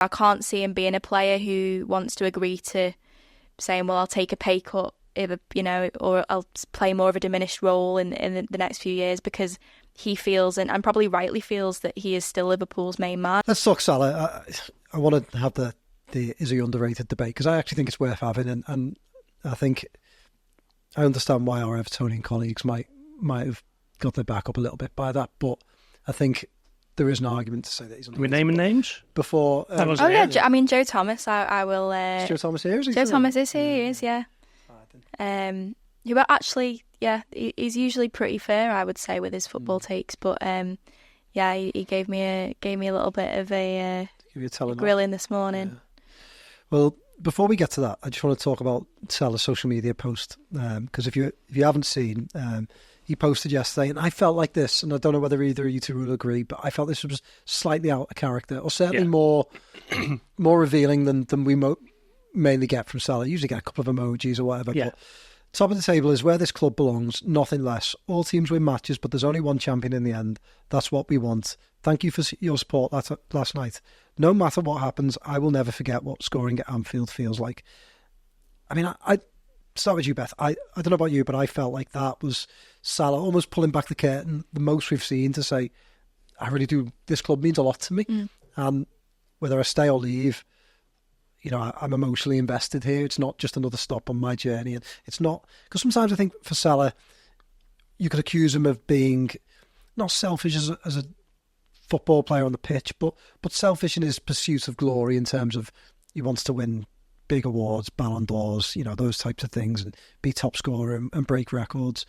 I can't see him being a player who wants to agree to saying, well, I'll take a pay cut, or I'll play more of a diminished role in the next few years, because he feels, and probably rightly feels, that he is still Liverpool's main man. Let's talk Salah. I want to have the is he underrated debate, because I actually think it's worth having, and I think I understand why our Evertonian colleagues might have got their back up a little bit by that, but I think there is an argument to say that he's underrated. We're naming names? Before... Joe Thomas, I will... Is Joe Thomas here? Joe Thomas is here, he is, yeah. Who actually, yeah, he's usually pretty fair, I would say, with his football takes, but he gave me a little bit of a grilling this morning. Yeah. Well, before we get to that, I just want to talk about Salah's social media post, because if you haven't seen, he posted yesterday, and I felt like this, and I don't know whether either of you two will agree, but I felt this was slightly out of character, or certainly more revealing than we mainly get from Salah. You usually get a couple of emojis or whatever. Yeah. But top of the table is where this club belongs, nothing less. All teams win matches, but there's only one champion in the end. That's what we want. Thank you for your support last night. No matter what happens, I will never forget what scoring at Anfield feels like. I mean, I start with you, Beth. I don't know about you, but I felt like that was Salah almost pulling back the curtain, the most we've seen, to say, I really do, this club means a lot to me. And whether I stay or leave, I'm emotionally invested here. It's not just another stop on my journey. And it's not, because sometimes I think for Salah, you could accuse him of being not selfish as a football player on the pitch, but selfish in his pursuit of glory, in terms of he wants to win big awards, Ballon d'Ors, those types of things, and be top scorer and break records.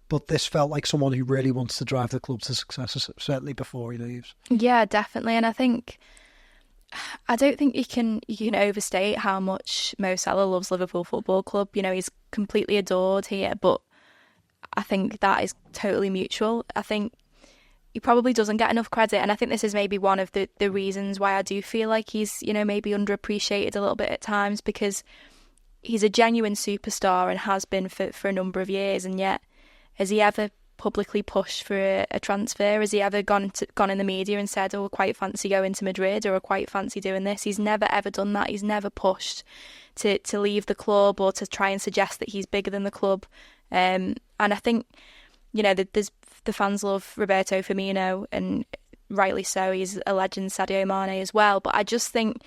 But this felt like someone who really wants to drive the club to success, certainly before he leaves. Yeah, definitely. And I don't think you can overstate how much Mo Salah loves Liverpool Football Club. He's completely adored here, but I think that is totally mutual. I think he probably doesn't get enough credit, and I think this is maybe one of the reasons why I do feel like he's, maybe underappreciated a little bit at times, because he's a genuine superstar and has been for a number of years, and yet has he ever publicly pushed for a transfer? Has he ever gone in the media and said, oh, I quite fancy going to Madrid, or I quite fancy doing this? He's never ever done that. He's never pushed to leave the club or to try and suggest that he's bigger than the club. And I think, there's the fans love Roberto Firmino, and rightly so. He's a legend, Sadio Mane as well. But I just think,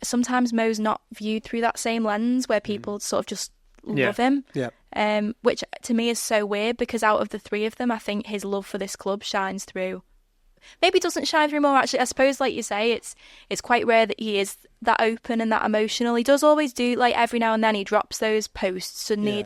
sometimes Mo's not viewed through that same lens, where people sort of just love him. Yeah. Which to me is so weird, because out of the three of them, I think his love for this club shines through. Maybe doesn't shine through more, actually. I suppose, like you say, it's quite rare that he is that open and that emotional. He does always do, like, every now and then he drops those posts, and he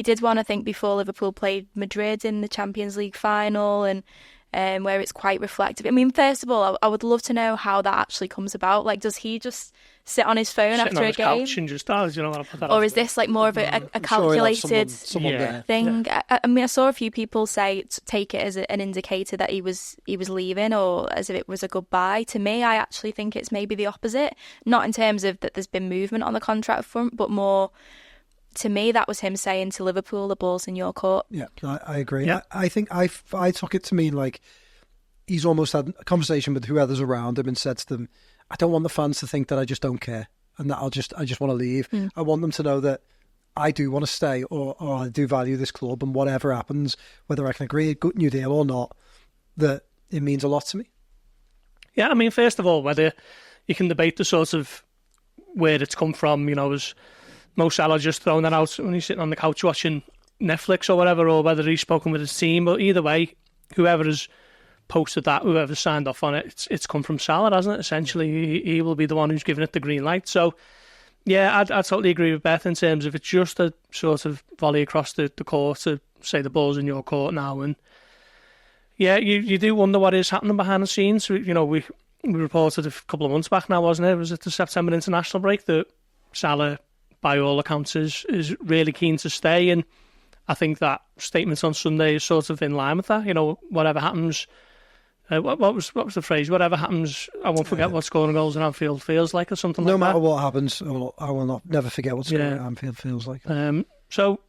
did one, I think, before Liverpool played Madrid in the Champions League final, and where it's quite reflective. I mean, first of all, I would love to know how that actually comes about. Like, does he just sit on his phone Sitting after on a game? Couch and just does, put that or is this like more of a calculated thing? Yeah. I mean, I saw a few people take it as an indicator that he was leaving, or as if it was a goodbye. To me, I actually think it's maybe the opposite. Not in terms of that there's been movement on the contract front, but more, to me, that was him saying to Liverpool, the ball's in your court. Yeah, I agree. Yeah. I think I took it to mean like he's almost had a conversation with whoever's around him and said to them, I don't want the fans to think that I just don't care and that I just want to leave. I want them to know that I do want to stay, or I do value this club, and whatever happens, whether I can agree a good new deal or not, that it means a lot to me. Yeah, I mean, first of all, whether you can debate the sort of where it's come from, was Mo Salah just throwing that out when he's sitting on the couch watching Netflix or whatever, or whether he's spoken with his team. But either way, whoever has posted that, whoever signed off on it, it's come from Salah, hasn't it? Essentially, he will be the one who's given it the green light. So, yeah, I totally agree with Beth in terms of it's just a sort of volley across the court to say the ball's in your court now. And yeah, you do wonder what is happening behind the scenes. We reported a couple of months back now, wasn't it? Was it the September international break that Salah, by all accounts, is really keen to stay, and I think that statement on Sunday is sort of in line with that. Whatever happens, what was the phrase? Whatever happens, I won't forget what scoring goals in Anfield feels like, or something like that. No matter what happens, I will never forget what scoring at Anfield feels like. So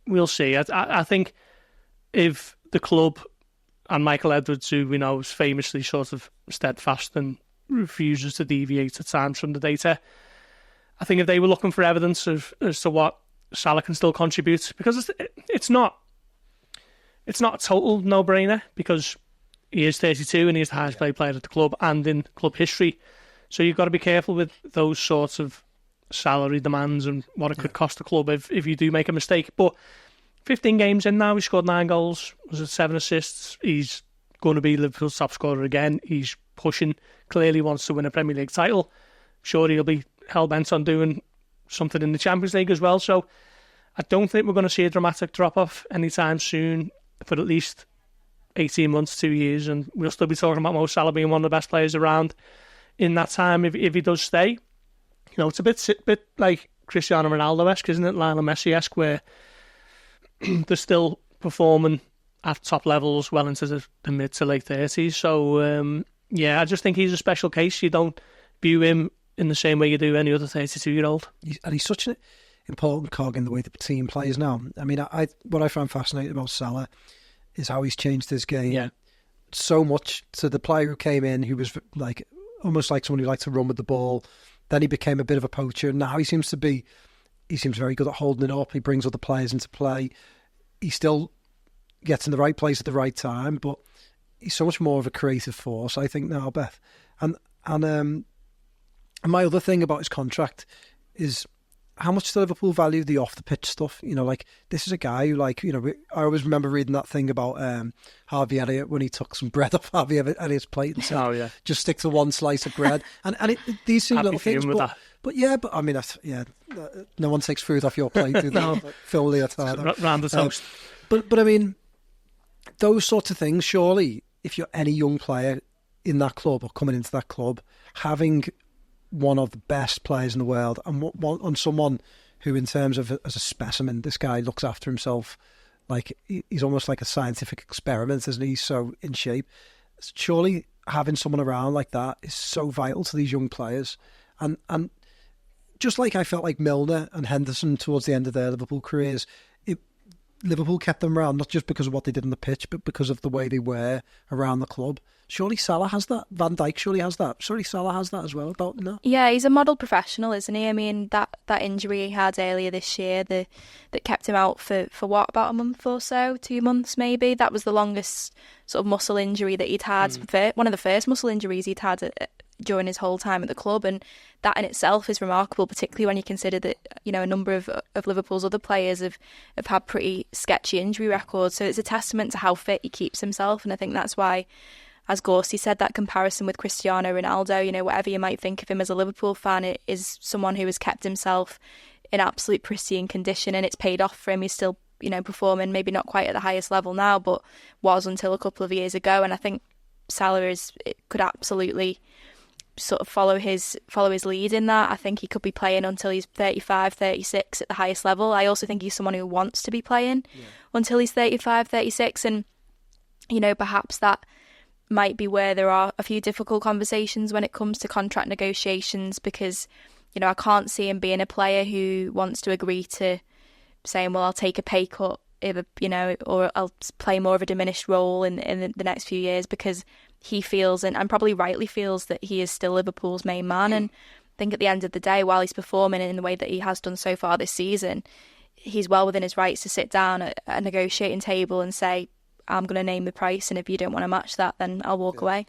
we'll see. I think if the club and Michael Edwards, who we know is famously sort of steadfast and refuses to deviate at times from the data. I think if they were looking for evidence as to what Salah can still contribute, because it's not a total no-brainer, because he is 32 and he's the highest paid player at the club and in club history. So you've got to be careful with those sorts of salary demands and what it could cost the club if you do make a mistake. But 15 games in now, he scored 9 goals, was it 7 assists. He's going to be Liverpool's top scorer again. He's pushing, clearly wants to win a Premier League title. Sure, he'll be hell-bent on doing something in the Champions League as well. So I don't think we're going to see a dramatic drop-off anytime soon for at least 18 months, 2 years, and we'll still be talking about Mo Salah being one of the best players around in that time if he does stay. You know, it's a bit like Cristiano Ronaldo-esque, isn't it? Lionel Messi-esque, where they're still performing at top levels well into the mid to late 30s. So, I just think he's a special case. You don't view him in the same way you do any other 32-year-old. And he's such an important cog in the way the team plays now. I mean, what I find fascinating about Salah is how he's changed his game so much. To the player who came in, who was like almost like someone who liked to run with the ball. Then he became a bit of a poacher. Now he seems very good at holding it up. He brings other players into play. He still gets in the right place at the right time, but he's so much more of a creative force, I think, now, Beth. And my other thing about his contract is how much do Liverpool value the off-the-pitch stuff? You know, like, this is a guy who, like, you know, I always remember reading that thing about Harvey Elliott when he took some bread off Harvey Elliott's plate and said, just stick to one slice of bread. and these seem little things, but I mean, no one takes food off your plate, do they? No. Phil Leotard. Round the toast. But I mean, those sorts of things, surely, if you're any young player in that club or coming into that club, having one of the best players in the world and someone who, in terms of as a specimen, this guy looks after himself like he's almost like a scientific experiment, isn't he? He's so in shape. Surely having someone around like that is so vital to these young players. And just like I felt like Milner and Henderson towards the end of their Liverpool careers, Liverpool kept them around not just because of what they did on the pitch, but because of the way they were around the club. Surely Salah has that. Van Dijk surely has that. Surely Salah has that as well, about that. Yeah, he's a model professional, isn't he? I mean, that injury he had earlier this year that kept him out for what, about a month or so, 2 months maybe. That was the longest sort of muscle injury that he'd had. One of the first muscle injuries he'd had during his whole time at the club, and that in itself is remarkable, particularly when you consider that, you know, a number of Liverpool's other players have had pretty sketchy injury records. So it's a testament to how fit he keeps himself, and I think that's why, as Gorsty said, that comparison with Cristiano Ronaldo, you know, whatever you might think of him as a Liverpool fan, it is someone who has kept himself in absolute pristine condition, and it's paid off for him. He's still, you know, performing, maybe not quite at the highest level now, but was until a couple of years ago. And I think Salah could absolutely sort of follow his lead in that. I think he could be playing until he's 35, 36 at the highest level. I also think he's someone who wants to be playing until he's 35, 36, and, you know, perhaps that might be where there are a few difficult conversations when it comes to contract negotiations, because, you know, I can't see him being a player who wants to agree to saying, well, I'll take a pay cut, you know, or I'll play more of a diminished role in the next few years, because he feels, and probably rightly feels, that he is still Liverpool's main man. And I think at the end of the day, while he's performing in the way that he has done so far this season, he's well within his rights to sit down at a negotiating table and say, I'm going to name the price, and if you don't want to match that, then I'll walk away.